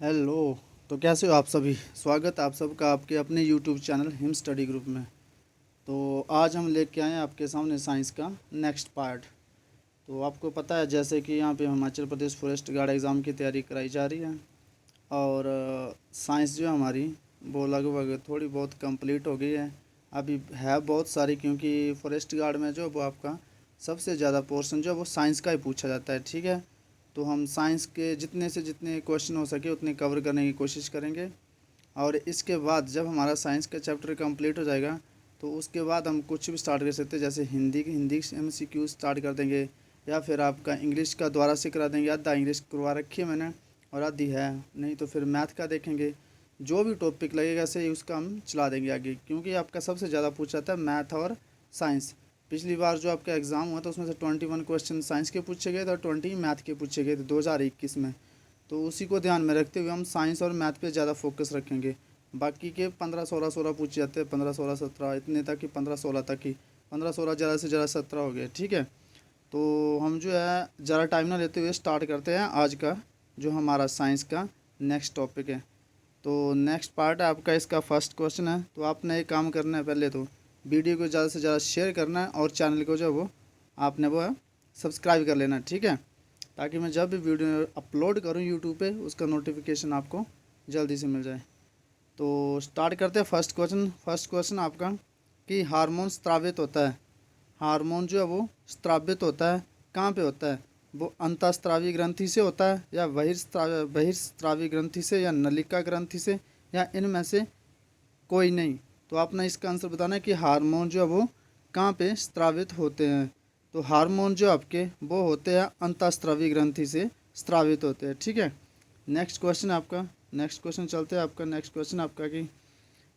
Hello. तो कैसे हो आप सभी? स्वागत है आप सबका आपके अपने YouTube channel him study group में। तो आज हम लेके आए हैं आपके सामने साइंस का नेक्स्ट पार्ट। तो आपको पता है जैसे कि यहाँ पे Himachal Pradesh forest guard exam की तैयारी कराई जा रही है। और साइंस जो है हमारी वो लगभग थोड़ी बहुत कंप्लीट हो गई है। अभी है बहुत सारी, क्योंकि फॉरेस्ट गार्ड में जो वो आपका सबसे ज़्यादा पोर्शन जो है वो साइंस का ही पूछा जाता है। ठीक है, तो हम साइंस के जितने से जितने क्वेश्चन हो सके उतने कवर करने की कोशिश करेंगे। और इसके बाद जब हमारा साइंस का चैप्टर कंप्लीट हो जाएगा तो उसके बाद हम कुछ भी स्टार्ट कर सकते हैं, जैसे हिंदी MCQ स्टार्ट कर देंगे, या फिर आपका इंग्लिश का दोबारा से करा देंगे। आधा इंग्लिश करवा रखी है मैंने और आधी है, नहीं तो फिर मैथ का देखेंगे। जो भी टॉपिक लगेगा सही उसका हम चला देंगे आगे, क्योंकि आपका सबसे ज़्यादा पूछा जाता है मैथ और साइंस। पिछली बार जो आपका एग्ज़ाम हुआ था उसमें से 21 क्वेश्चन साइंस के पूछे गए थे और 20 मैथ के पूछे गए थे 2021 में। तो उसी को ध्यान में रखते हुए हम साइंस और मैथ पे ज़्यादा फोकस रखेंगे। बाकी के 15 16 पूछे जाते हैं, 15 16 17 इतने तक ही, 15 16 तक ही। 15 16 ज़्यादा से ज़्यादा 17 हो गए। ठीक है, तो हम जो है ज़्यादा टाइम ना लेते हुए स्टार्ट करते हैं आज का जो हमारा साइंस का नेक्स्ट टॉपिक है। तो नेक्स्ट पार्ट है आपका, इसका फर्स्ट क्वेश्चन है। तो आपने एक काम करना है, पहले तो वीडियो को ज़्यादा से ज़्यादा शेयर करना है और चैनल को जो है वो आपने वो सब्सक्राइब कर लेना है। ठीक है, ताकि मैं जब भी वीडियो अपलोड करूं यूट्यूब पे उसका नोटिफिकेशन आपको जल्दी से मिल जाए। तो स्टार्ट करते हैं फर्स्ट क्वेश्चन। फर्स्ट क्वेश्चन आपका कि हार्मोन स्रावित होता है। हार्मोन जो है वो स्रावित होता है कहाँ पे होता है? वो अंतःस्रावी ग्रंथि से होता है, या बहिर्स्रावी ग्रंथि से, या नलिका ग्रंथि से, या इनमें से कोई नहीं। तो आपने इसका आंसर बताना है कि हार्मोन जो है वो कहाँ पे स्रावित होते हैं। तो हार्मोन जो आपके वो होते हैं अंतःस्रावी ग्रंथि से स्रावित होते हैं। ठीक है, नेक्स्ट क्वेश्चन आपका, नेक्स्ट क्वेश्चन चलते हैं आपका। नेक्स्ट क्वेश्चन आपका कि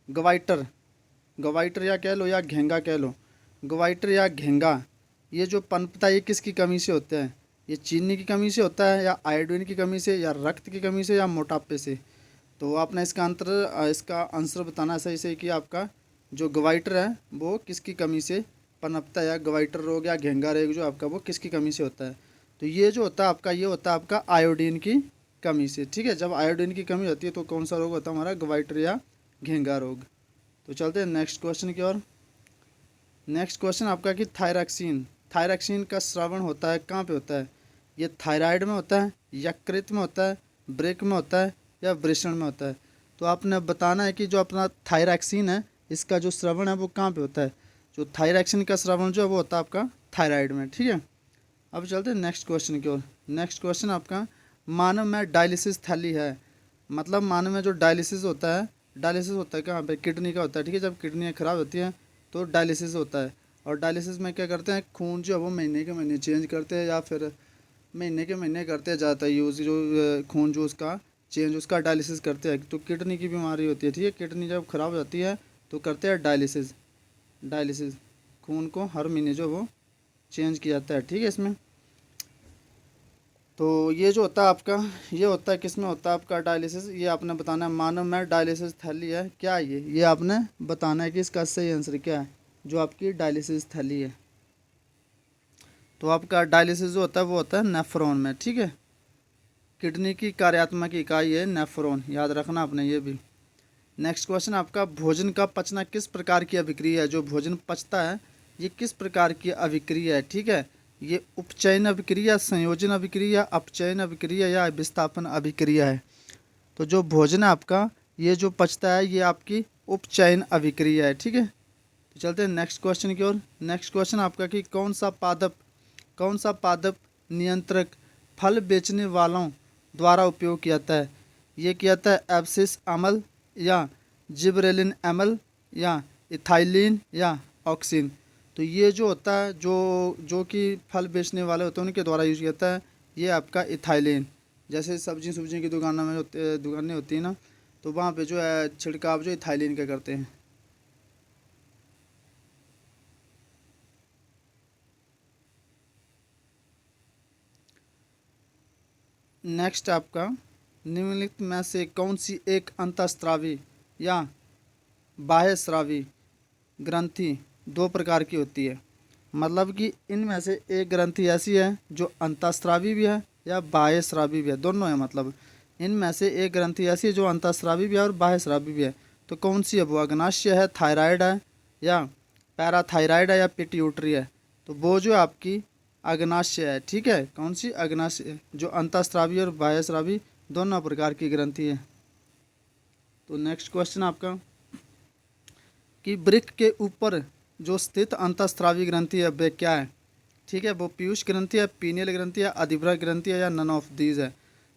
गवाइटर, गवाइटर या कह लो या घेंगा कह लो, गवाइटर या घेंगा ये जो पनपता है ये किसकी कमी से होता है? ये चीनी की कमी से होता है, या आयोडीन की कमी से, या रक्त की कमी से, या मोटापे से? तो आपने इसका आंसर बताना है सही सही कि आपका जो गवाइटर है वो किसकी कमी से पनपता है, या गवाइटर रोग या घेंगा रोग जो आपका वो किसकी कमी से होता है? तो ये जो होता है आपका, ये होता है आपका आयोडीन की कमी से। ठीक है, जब आयोडीन की कमी होती है तो कौन सा रोग होता है हमारा? गवाइटर या घेंगा रोग। तो चलते हैं नेक्स्ट क्वेश्चन की ओर। नेक्स्ट क्वेश्चन आपका कि थायरॉक्सिन, थायरॉक्सिन का स्रावण होता है कहाँ पे होता है? ये थायराइड में होता है, यकृत में होता है, ब्रेक में होता है, या वृषण में होता है? तो आपने बताना है कि जो अपना थायरॉक्सिन है इसका जो श्रवण है वो कहाँ पे होता है? जो थायरॉक्सिन का श्रवण जो है वो होता है आपका थायराइड में। ठीक है, अब चलते हैं नेक्स्ट क्वेश्चन की ओर। नेक्स्ट क्वेश्चन आपका, मानव में डायलिसिस थैली है। मतलब मानव में जो डायलिसिस होता है कहाँ पे? किडनी का होता है। ठीक है, जब किडनियाँ खराब होती हैं तो डायलिसिस होता है। और डायलिसिस में क्या करते हैं, खून जो है वो महीने के महीने चेंज करते हैं, या फिर महीने के महीने करते जाता है यूज़, जो खून जो उसका चेंज उसका डायलिसिस करते हैं। तो किडनी की बीमारी होती है। ठीक है, किडनी जब ख़राब हो जाती है तो करते हैं डायलिसिस। डायलिसिस खून को हर महीने जो वो चेंज किया जाता है। ठीक है, इसमें तो ये जो होता है आपका, ये होता है किस में होता है आपका डायलिसिस? ये आपने बताना है। मानव में डायलिसिस थैली है क्या? ये आपने बताना है कि इसका सही आंसर क्या है जो आपकी डायलिसिस थैली है। तो आपका डायलिसिस जो होता है वो होता है नेफ्रॉन में। ठीक है, किडनी की कार्यात्मक इकाई है नेफ्रॉन, याद रखना आपने ये भी। नेक्स्ट क्वेश्चन आपका, भोजन का पचना किस प्रकार की अभिक्रिया है? जो भोजन पचता है ये किस प्रकार की अभिक्रिया है? ठीक है, ये उपचयन अभिक्रिया, संयोजन अभिक्रिया, अपचयन अभिक्रिया, या विस्थापन अभिक्रिया है? तो जो भोजन है आपका ये जो पचता है ये आपकी उपचयन अभिक्रिया है। ठीक है, तो चलते हैं नेक्स्ट क्वेश्चन की ओर। नेक्स्ट क्वेश्चन आपका कि कौन सा पादप नियंत्रक फल बेचने वालों द्वारा उपयोग किया जाता है? ये किया जाता है एब्सिस अमल, या जिबरेलिन अमल, या इथाइलिन, या ऑक्सिन? तो ये जो होता है जो जो कि फल बेचने वाले होते हैं उनके द्वारा यूज किया जाता है ये आपका इथाइलिन। जैसे सब्जी की दुकानों में दुकानें होती हैं ना, तो वहाँ पे जो है छिड़काव जो इथाइलिन का करते हैं। नेक्स्ट आपका, निम्नलिखित में से कौन सी एक अंतःस्रावी या बाह्यस्रावी ग्रंथि दो प्रकार की होती है? मतलब कि इनमें से एक ग्रंथि ऐसी है जो अंतःस्रावी भी है या बाह्यस्रावी भी है, दोनों है। मतलब इनमें से एक ग्रंथि ऐसी है जो अंतःस्रावी भी है और बाह्यस्रावी भी है, तो कौन सी है वो? अग्नाशय है, थायराइड है, या पैराथायराइड है, या पिट्यूटरी है? तो वो जो आपकी अग्नाशय है, ठीक है, कौन सी? अग्नाशय, जो अंतःस्रावी और बाह्यस्रावी दोनों प्रकार की ग्रंथि है। तो नेक्स्ट क्वेश्चन आपका कि वृक्क के ऊपर जो स्थित अंतःस्रावी ग्रंथि है वह क्या है? ठीक है, वो पीयूष ग्रंथि है, पीनियल ग्रंथि है, अधिवृक्क ग्रंथि है, या नन ऑफ दीज है?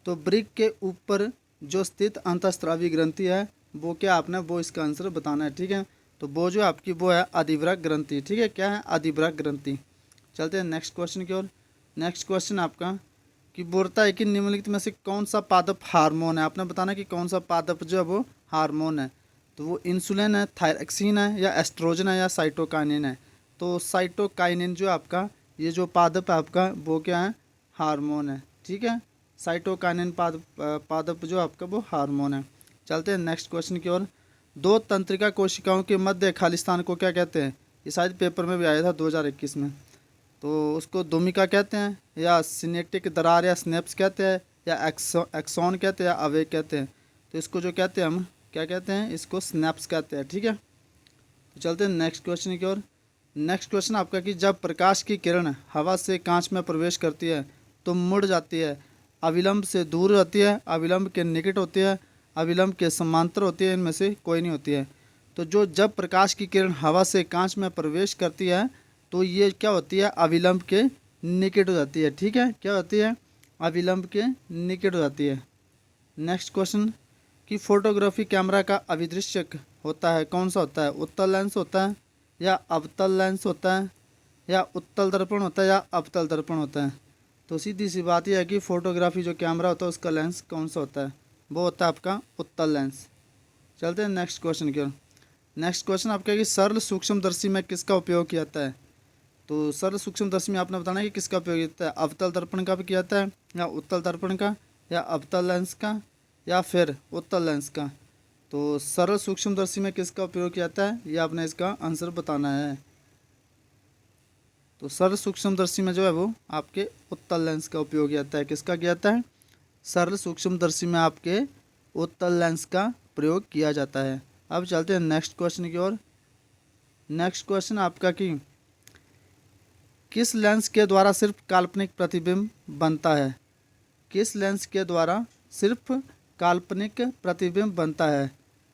तो वृक्क के ऊपर जो स्थित अंतःस्रावी ग्रंथि है वो क्या? आपने वो इसका आंसर बताना है, ठीक है। तो वो जो आपकी वो है अधिवृक्क ग्रंथि, ठीक है, क्या है? अधिवृक्क ग्रंथि। चलते हैं नेक्स्ट क्वेश्चन की ओर। नेक्स्ट क्वेश्चन आपका कि बोलता है कि निम्नलिखित में से कौन सा पादप हार्मोन है? आपने बताना कि कौन सा पादप जो है वो हार्मोन है। तो वो इंसुलिन है, थायरक्सिन है, या एस्ट्रोजन है, या साइटोकाइनिन है? तो साइटोकाइनिन जो आपका ये जो पादप है आपका वो क्या है? हार्मोन है, ठीक है। साइटोकाइनिन पादप जो आपका वो हार्मोन है। चलते हैं नेक्स्ट क्वेश्चन की ओर। दो तंत्रिका कोशिकाओं के मध्य खालिस्तान को क्या कहते हैं? ये शायद पेपर में भी आया था 2021 में। तो उसको दोमिका कहते हैं, या सिनेटिक दरार, या स्नेप्स कहते हैं, या एक्सॉन कहते हैं, या अवेक कहते हैं? तो इसको जो कहते हैं हम क्या कहते हैं? इसको स्नैप्स कहते हैं, ठीक है। तो चलते हैं नेक्स्ट क्वेश्चन की ओर। नेक्स्ट क्वेश्चन आपका कि जब प्रकाश की किरण हवा से कांच में प्रवेश करती है तो मुड़ जाती है, अविलंब से दूर रहती है, अविलंब के निकट होती है, अविलंब के समांतर होती है, इनमें से कोई नहीं होती है? तो जो जब प्रकाश की किरण हवा से कांच में प्रवेश करती है तो ये क्या होती है? अविलंब के निकट हो जाती है, ठीक है, क्या होती है? अविलंब के निकट हो जाती है। नेक्स्ट क्वेश्चन कि फोटोग्राफी कैमरा का अभिदृश्यक होता है, कौन सा होता है? उत्तल लेंस होता है, या अवतल लेंस होता है, या उत्तल दर्पण होता है, या अवतल दर्पण होता है? तो सीधी सी बात यह है कि फोटोग्राफी जो कैमरा होता है उसका लेंस कौन सा होता है? वो होता है आपका उत्तल लेंस। चलते हैं नेक्स्ट क्वेश्चन की ओर। नेक्स्ट क्वेश्चन आपका कि सरल सूक्ष्मदर्शी में किसका उपयोग किया जाता है? तो सरल सूक्ष्मदर्शी में आपने बताना है कि किसका उपयोग किया जाता है? अवतल दर्पण का भी किया जाता है, या उत्तल दर्पण का, या अवतल लेंस का, या फिर उत्तल लेंस का? तो सरल सूक्ष्मदर्शी में किसका उपयोग किया जाता है? ये आपने इसका आंसर बताना है। तो सरल सूक्ष्मदर्शी में जो है वो आपके उत्तल लेंस का उपयोग किया जाता है। किसका किया जाता है? सरल सूक्ष्मदर्शी में आपके उत्तल लेंस का प्रयोग किया जाता है। अब चलते हैं नेक्स्ट क्वेश्चन की ओर। नेक्स्ट क्वेश्चन आपका कि किस लेंस के द्वारा सिर्फ काल्पनिक प्रतिबिंब बनता है? किस लेंस के द्वारा सिर्फ काल्पनिक प्रतिबिंब बनता है?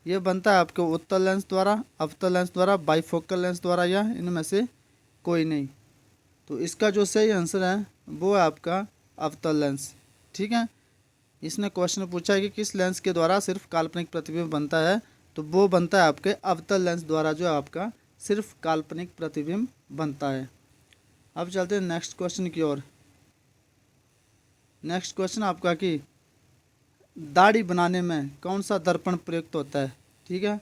ये बनता है आपके उत्तल लेंस द्वारा, अवतल लेंस द्वारा, बाइफोकल लेंस द्वारा, या इनमें से कोई नहीं? तो इसका जो सही आंसर है वो है आपका अवतल लेंस, ठीक है। इसने क्वेश्चन पूछा है कि किस लेंस के द्वारा सिर्फ काल्पनिक प्रतिबिंब बनता है, तो वो बनता है आपके अवतल लेंस द्वारा जो है आपका सिर्फ काल्पनिक प्रतिबिंब बनता है। अब चलते हैं नेक्स्ट क्वेश्चन की ओर। नेक्स्ट क्वेश्चन आपका कि दाढ़ी बनाने में कौन सा दर्पण प्रयुक्त होता है? ठीक है,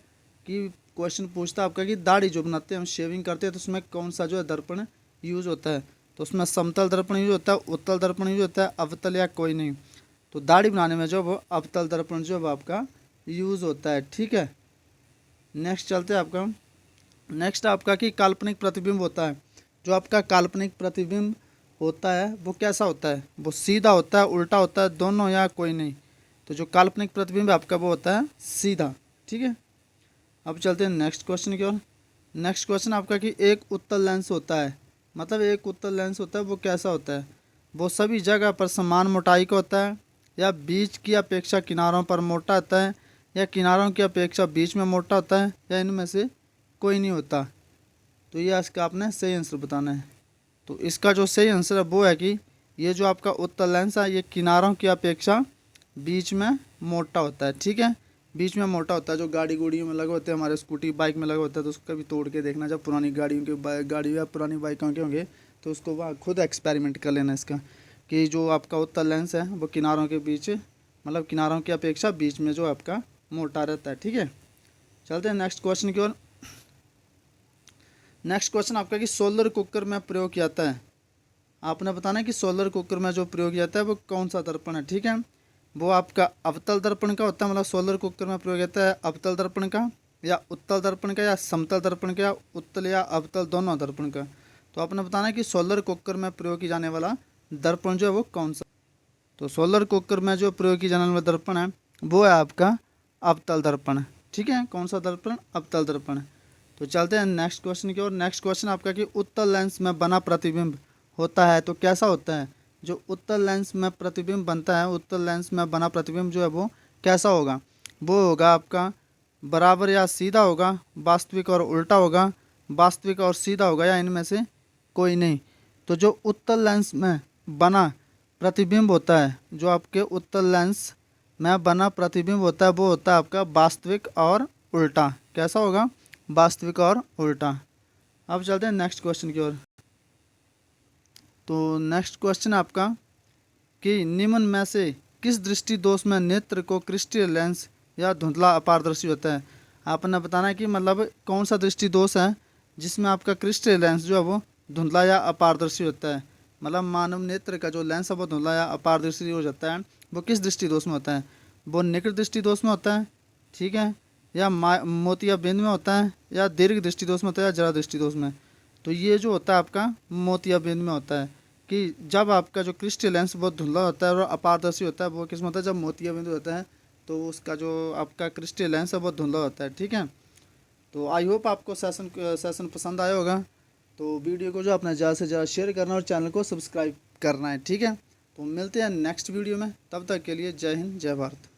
कि क्वेश्चन पूछता है आपका कि दाढ़ी जो बनाते हैं हम, शेविंग करते हैं, तो उसमें कौन सा जो है दर्पण यूज़ होता है? तो उसमें समतल दर्पण यूज होता है, उत्तल दर्पण यूज होता है, अवतल, या कोई नहीं? तो दाढ़ी बनाने में जो वो अवतल दर्पण जो है आपका यूज़ होता है, ठीक है। नेक्स्ट चलते हैं आपका। नेक्स्ट आपका कि काल्पनिक प्रतिबिंब होता है, जो आपका काल्पनिक प्रतिबिंब होता है वो कैसा होता है? वो सीधा होता है, उल्टा होता है, दोनों, या कोई नहीं? तो जो काल्पनिक प्रतिबिंब आपका वो होता है सीधा, ठीक है। अब चलते हैं नेक्स्ट क्वेश्चन की ओर। नेक्स्ट क्वेश्चन आपका कि एक उत्तल लेंस होता है, मतलब एक उत्तल लेंस होता है वो कैसा होता है? वो सभी जगह पर समान मोटाई का होता है, या बीच की अपेक्षा किनारों पर मोटा होता है, या किनारों की अपेक्षा बीच में मोटा होता है, या इनमें से कोई नहीं होता? तो ये इसका आपने सही आंसर बताना है। तो इसका जो सही आंसर है वो है कि ये जो आपका उत्तल लेंस है ये किनारों की अपेक्षा बीच में मोटा होता है, ठीक है, बीच में मोटा होता है। जो गाड़ी गुड़ियों में लगे होते हैं, हमारे स्कूटी बाइक में लगा होता है, तो उसको कभी तोड़ के देखना, जब पुरानी गाड़ियों के गाड़ी या पुरानी बाइकों के होंगे तो उसको वहाँ खुद एक्सपेरिमेंट कर लेना इसका, कि जो आपका उत्तल लेंस है वो किनारों के बीच, मतलब किनारों की अपेक्षा बीच में जो आपका मोटा रहता है, ठीक है। चलते हैं नेक्स्ट क्वेश्चन की ओर। नेक्स्ट क्वेश्चन आपका कि सोलर कुकर में प्रयोग किया जाता है, आपने बताना है कि सोलर कुकर में जो प्रयोग किया जाता है वो कौन सा दर्पण है, ठीक है। वो आपका अवतल दर्पण का होता है, मतलब सोलर कुकर में प्रयोग होता है अवतल दर्पण का, या उत्तल दर्पण का, या समतल दर्पण का, या उत्तल या अवतल दोनों दर्पण का? तो आपने बताना है कि सोलर कुकर में प्रयोग की जाने वाला दर्पण जो है वो कौन सा? तो सोलर कुकर में जो प्रयोग की जाने वाला दर्पण है वो है आपका अवतल दर्पण। ठीक है, कौन सा दर्पण? अवतल दर्पण। तो चलते हैं नेक्स्ट क्वेश्चन की ओर। नेक्स्ट क्वेश्चन आपका कि उत्तल लेंस में बना प्रतिबिंब होता है तो कैसा होता है? जो उत्तल लेंस में प्रतिबिंब बनता है, उत्तल लेंस में बना प्रतिबिंब जो है वो कैसा होगा? वो होगा आपका बराबर या सीधा होगा, वास्तविक और उल्टा होगा, वास्तविक और सीधा होगा, या इनमें से कोई नहीं। तो जो उत्तल लेंस में बना प्रतिबिंब होता है, जो आपके उत्तल लेंस में बना प्रतिबिंब होता है वो होता है आपका वास्तविक और उल्टा। कैसा होगा? वास्तविक और उल्टा। अब चलते हैं नेक्स्ट क्वेश्चन की ओर। तो नेक्स्ट क्वेश्चन आपका कि निम्न में से किस दृष्टि दोष में नेत्र को क्रिस्टल लेंस या धुंधला अपारदर्शी होता है? आपने बताना है कि मतलब कौन सा दृष्टि दोष है जिसमें आपका क्रिस्टल लेंस जो है वो धुंधला या अपारदर्शी होता है। मतलब मानव नेत्र का जो लेंस है वो धुंधला या अपारदर्शी हो जाता है, वो किस दृष्टि दोष में होता है? वो निकट दृष्टि दोष में होता है, ठीक है, या मोतियाबिंद में होता है, या दीर्घ दृष्टि दोष में होता है, या जरा दृष्टि दोष में। तो ये जो होता है आपका मोतियाबिंद में होता है कि जब आपका जो क्रिस्टल लेंस बहुत धुंधला होता है और अपारदर्शी होता है, वो किस में होता है? जब मोतियाबिंद होता है तो उसका जो आपका क्रिस्टल लेंस है बहुत धुंधला होता है। ठीक है, तो आई होप आपको सेशन पसंद आया होगा। तो वीडियो को जो अपना ज़्यादा से ज़्यादा शेयर करना और चैनल को सब्सक्राइब करना है। ठीक है, तो मिलते हैं नेक्स्ट वीडियो में, तब तक के लिए जय हिंद जय भारत।